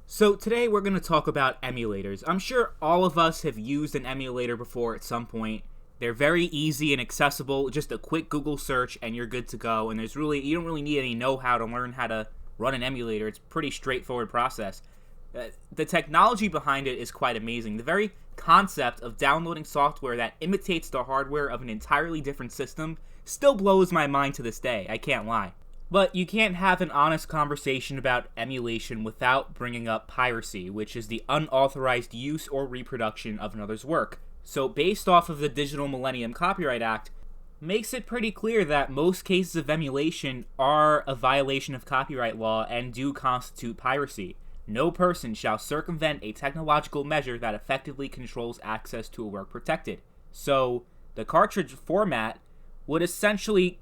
So today we're going to talk about emulators. I'm sure all of us have used an emulator before at some point. They're very easy and accessible, just a quick Google search and you're good to go. And you don't really need any know-how to learn how to run an emulator. It's a pretty straightforward process. The technology behind it is quite amazing. The very concept of downloading software that imitates the hardware of an entirely different system still blows my mind to this day, I can't lie. But you can't have an honest conversation about emulation without bringing up piracy, which is the unauthorized use or reproduction of another's work. So based off of the Digital Millennium Copyright Act, makes it pretty clear that most cases of emulation are a violation of copyright law and do constitute piracy. No person shall circumvent a technological measure that effectively controls access to a work protected. So the cartridge format would essentially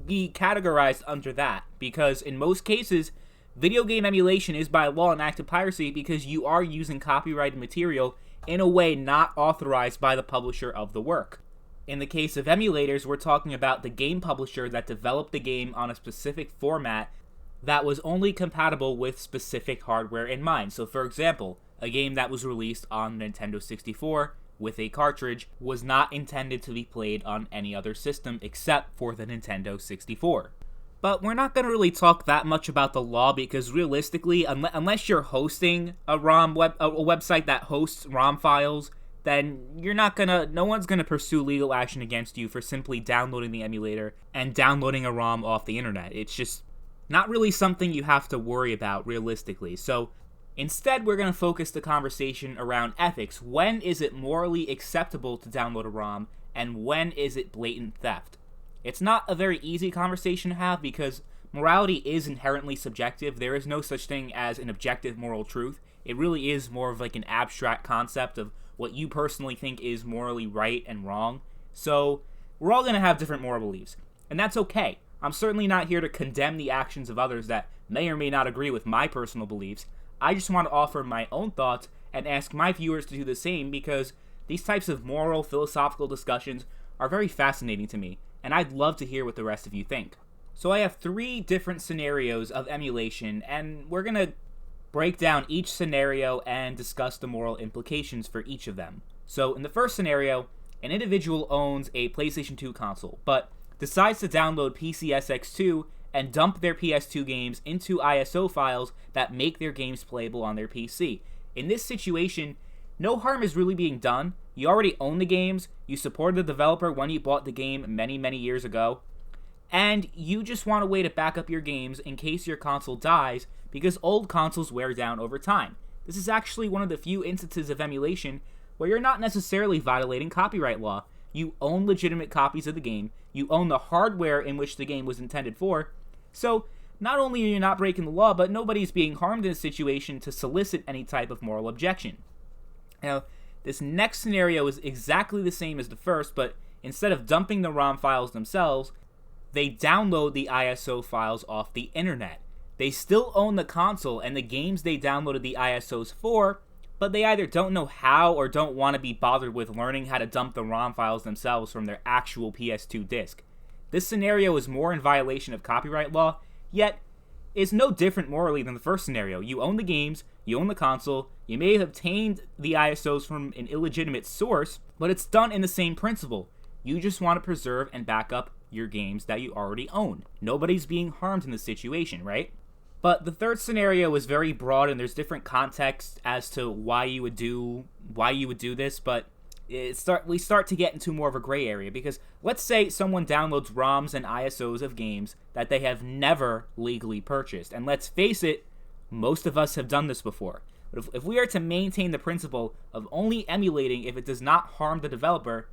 be categorized under that, because in most cases, video game emulation is by law an act of piracy because you are using copyrighted material in a way not authorized by the publisher of the work. In the case of emulators, we're talking about the game publisher that developed the game on a specific format that was only compatible with specific hardware in mind. So for example, a game that was released on Nintendo 64 with a cartridge was not intended to be played on any other system except for the Nintendo 64. But we're not going to really talk that much about the law because realistically, unless you're hosting a website that hosts ROM files, then no one's going to pursue legal action against you for simply downloading the emulator and downloading a ROM off the internet. It's just not really something you have to worry about realistically. So instead, we're going to focus the conversation around ethics. When is it morally acceptable to download a ROM, and when is it blatant theft? It's not a very easy conversation to have because morality is inherently subjective. There is no such thing as an objective moral truth. It really is more of like an abstract concept of what you personally think is morally right and wrong. So we're all going to have different moral beliefs, and that's okay. I'm certainly not here to condemn the actions of others that may or may not agree with my personal beliefs. I just want to offer my own thoughts and ask my viewers to do the same because these types of moral, philosophical discussions are very fascinating to me, and I'd love to hear what the rest of you think. So I have 3 different scenarios of emulation, and we're going to break down each scenario and discuss the moral implications for each of them. So in the first scenario, an individual owns a PlayStation 2 console, but decides to download PCSX2 and dump their PS2 games into ISO files that make their games playable on their PC. In this situation, no harm is really being done. You already own the games, you supported the developer when you bought the game many, many years ago, and you just want a way to back up your games in case your console dies because old consoles wear down over time. This is actually one of the few instances of emulation where you're not necessarily violating copyright law. You own legitimate copies of the game, you own the hardware in which the game was intended for, so not only are you not breaking the law, but nobody's being harmed in a situation to solicit any type of moral objection. Now, this next scenario is exactly the same as the first, but instead of dumping the ROM files themselves, they download the ISO files off the internet. They still own the console and the games they downloaded the ISOs for, but they either don't know how or don't want to be bothered with learning how to dump the ROM files themselves from their actual PS2 disc. This scenario is more in violation of copyright law, yet is no different morally than the first scenario. You own the games, you own the console, you may have obtained the ISOs from an illegitimate source, but it's done in the same principle. You just want to preserve and back up your games that you already own. Nobody's being harmed in this situation, right? But the third scenario is very broad and there's different contexts as to why you would do this, but we start to get into more of a gray area because let's say someone downloads ROMs and ISOs of games that they have never legally purchased. And let's face it, most of us have done this before. But if we are to maintain the principle of only emulating if it does not harm the developer,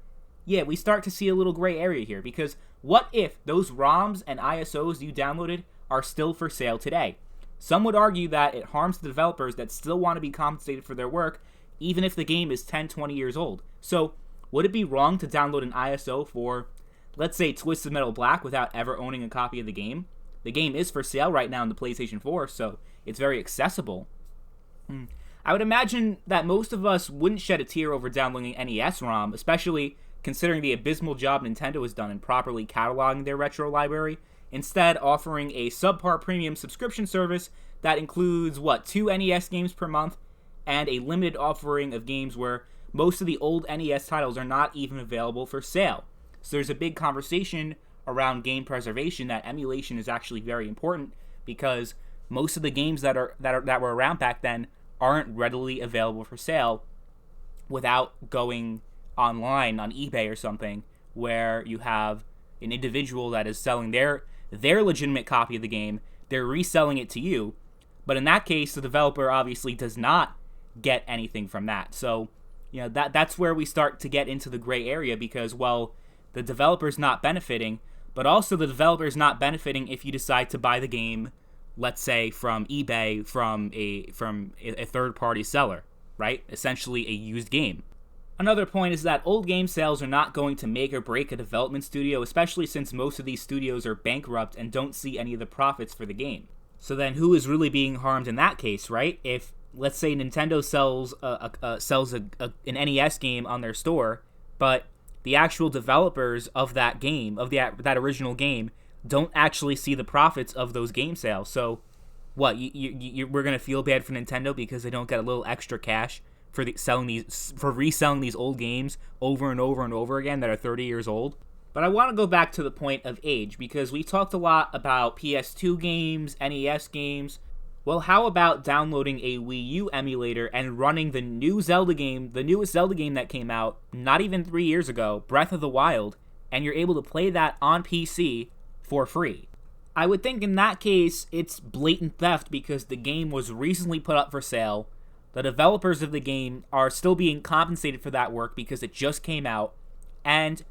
yeah, we start to see a little gray area here because what if those ROMs and ISOs you downloaded are still for sale today? Some would argue that it harms the developers that still want to be compensated for their work even if the game is 10, 20 years old. So, would it be wrong to download an ISO for, let's say, Twisted Metal Black without ever owning a copy of the game? The game is for sale right now on the PlayStation 4, so it's very accessible. I would imagine that most of us wouldn't shed a tear over downloading an NES ROM, especially considering the abysmal job Nintendo has done in properly cataloging their retro library, instead offering a subpar premium subscription service that includes, 2 NES games per month, and a limited offering of games where most of the old NES titles are not even available for sale. So there's a big conversation around game preservation that emulation is actually very important, because most of the games that were around back then aren't readily available for sale without going online on eBay or something, where you have an individual that is selling their legitimate copy of the game. They're reselling it to you, but in that case, the developer obviously does not get anything from that. So, that's where we start to get into the gray area, because, the developer's not benefiting, but also the developer's not benefiting if you decide to buy the game, let's say, from eBay from a third-party seller, right? Essentially a used game. Another point is that old game sales are not going to make or break a development studio, especially since most of these studios are bankrupt and don't see any of the profits for the game. So then who is really being harmed in that case, right? If, let's say, Nintendo sells an NES game on their store, but the actual developers of that game, of that original game, don't actually see the profits of those game sales. So what, we're going to feel bad for Nintendo because they don't get a little extra cash for reselling these old games over and over and over again that are 30 years old? But I want to go back to the point of age, because we talked a lot about PS2 games, NES games. Well, how about downloading a Wii U emulator and running the newest Zelda game that came out not even 3 years ago, Breath of the Wild, and you're able to play that on PC for free? I would think in that case, it's blatant theft, because the game was recently put up for sale. The developers of the game are still being compensated for that work because it just came out. And,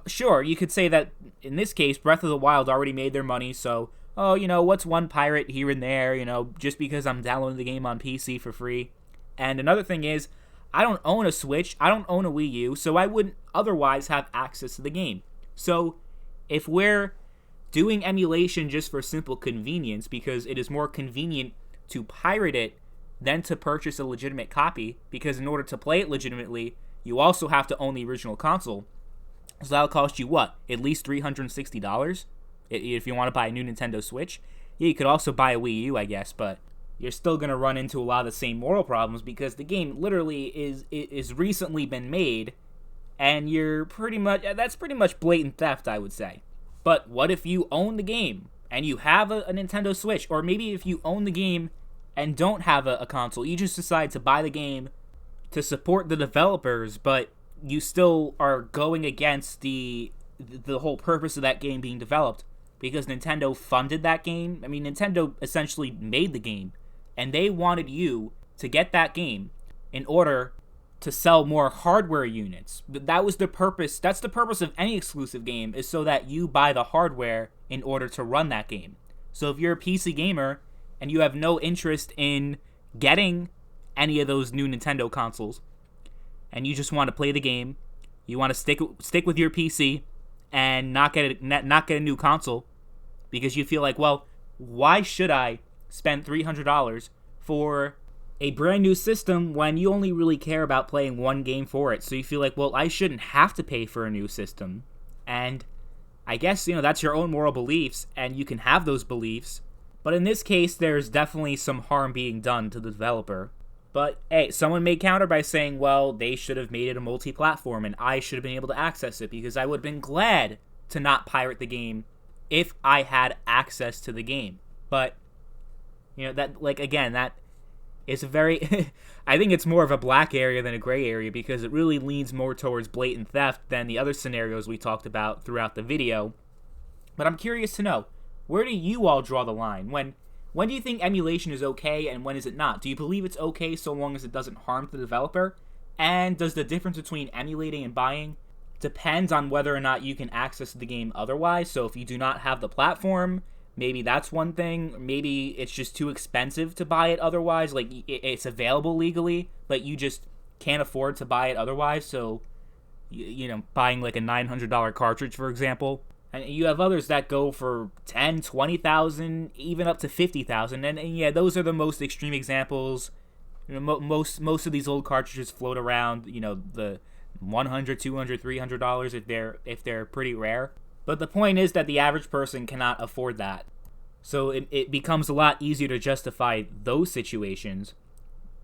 sure, you could say that in this case, Breath of the Wild already made their money, so, what's one pirate here and there, just because I'm downloading the game on PC for free. And another thing is, I don't own a Switch, I don't own a Wii U, so I wouldn't otherwise have access to the game. So, if we're doing emulation just for simple convenience, because it is more convenient to pirate it than to purchase a legitimate copy, because in order to play it legitimately, you also have to own the original console. So that'll cost you, at least $360 if you want to buy a new Nintendo Switch. Yeah, you could also buy a Wii U, I guess, but you're still going to run into a lot of the same moral problems, because the game literally is recently been made, and that's pretty much blatant theft, I would say. But what if you own the game, and you have a Nintendo Switch, or maybe if you own the game and don't have a console, you just decide to buy the game to support the developers, but you still are going against the whole purpose of that game being developed, because Nintendo funded that game. I mean, Nintendo essentially made the game, and they wanted you to get that game in order to sell more hardware units. That was the purpose. That's the purpose of any exclusive game, is so that you buy the hardware in order to run that game. So if you're a PC gamer and you have no interest in getting any of those new Nintendo consoles, and you just want to play the game, you want to stick with your PC and not get a new console, because you feel like, why should I spend $300 for a brand new system when you only really care about playing one game for it? So you feel like, I shouldn't have to pay for a new system. And I guess, that's your own moral beliefs, and you can have those beliefs. But in this case, there's definitely some harm being done to the developer. But, hey, someone may counter by saying, they should have made it a multi-platform, and I should have been able to access it, because I would have been glad to not pirate the game if I had access to the game. But, that is a very... I think it's more of a black area than a gray area, because it really leans more towards blatant theft than the other scenarios we talked about throughout the video. But I'm curious to know, where do you all draw the line? When do you think emulation is okay, and when is it not? Do you believe it's okay so long as it doesn't harm the developer? And does the difference between emulating and buying depend on whether or not you can access the game otherwise? So if you do not have the platform, maybe that's one thing. Maybe it's just too expensive to buy it otherwise. Like, it's available legally, but you just can't afford to buy it otherwise. So, buying like a $900 cartridge, for example. And you have others that go for $10,000, $20,000, even up to $50,000. And yeah, those are the most extreme examples. Most of these old cartridges float around, the $100, $200, $300 if they're pretty rare. But the point is that the average person cannot afford that. So it becomes a lot easier to justify those situations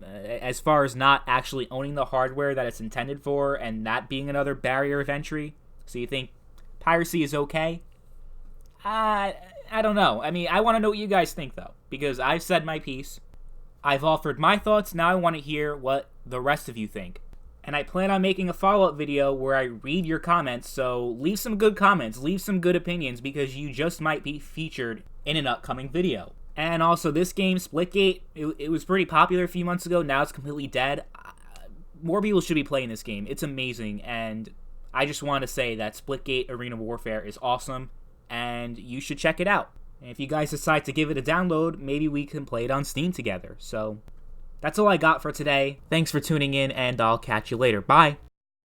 as far as not actually owning the hardware that it's intended for and that being another barrier of entry. So you think piracy is okay? I don't know. I mean, I want to know what you guys think, though, because I've said my piece. I've offered my thoughts. Now I want to hear what the rest of you think. And I plan on making a follow-up video where I read your comments, so leave some good comments, leave some good opinions, because you just might be featured in an upcoming video. And also, this game, Splitgate, it was pretty popular a few months ago. Now it's completely dead. More people should be playing this game. It's amazing, and I just want to say that Splitgate Arena Warfare is awesome, and you should check it out. And if you guys decide to give it a download, maybe we can play it on Steam together. So that's all I got for today. Thanks for tuning in, and I'll catch you later. Bye!